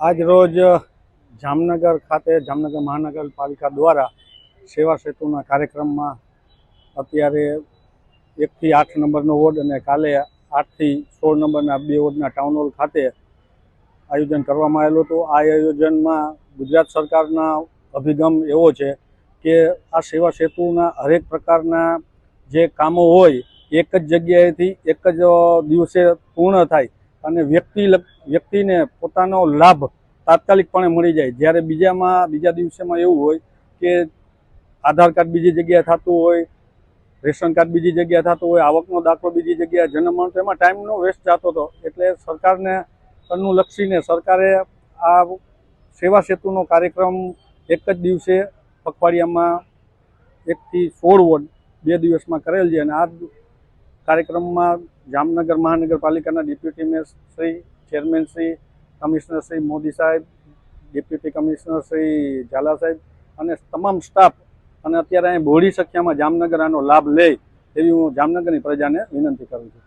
આજ રોજ જામનગર ખાતે જામનગર મહાનગરપાલિકા દ્વારા સેવા સેતુના કાર્યક્રમમાં અત્યારે 1 થી 8 નંબરનો વોર્ડ અને કાલે 8 થી 16 નંબરના 2 વોર્ડના ટાઉન હોલ ખાતે આયોજન કરવામાં આવેલું હતું। આ આયોજનમાં ગુજરાત સરકારના અભિગમ એવો છે કે આ સેવા સેતુના હરેક પ્રકારના જે કામો હોય એક જ જગ્યાએથી એક જ દિવસે પૂર્ણ થાય અને વ્યક્તિને પોતાનો લાભ તાત્કાલિકપણે મળી જાય। જ્યારે બીજા દિવસેમાં એવું હોય કે આધાર કાર્ડ બીજી જગ્યાએ થતું હોય, રેશન કાર્ડ બીજી જગ્યાએ થતું હોય, આવકનો દાખલો બીજી જગ્યાએ જન્મ મળતો, એમાં ટાઈમનો વેસ્ટ જતો હતો। એટલે સરકારને અનુલક્ષીને સરકારે આ સેવા સેતુનો કાર્યક્રમ એક જ દિવસે પખવાડિયામાં 1 થી 16 વોર્ડ 2 દિવસમાં કરેલ છે। અને આ કાર્યક્રમમાં જામનગર મહાનગરપાલિકાના deputy mayor Shri, chairman Shri, commissioner Shri Modi સાહેબ, ડેપ્યુટી કમિશનર શ્રી ઝાલા સાહેબ અને તમામ સ્ટાફ અને અત્યારે અહીં બહોળી સંખ્યામાં જામનગર આનો લાભ લે એવી હું જામનગરની પ્રજાને વિનંતી કરું છું।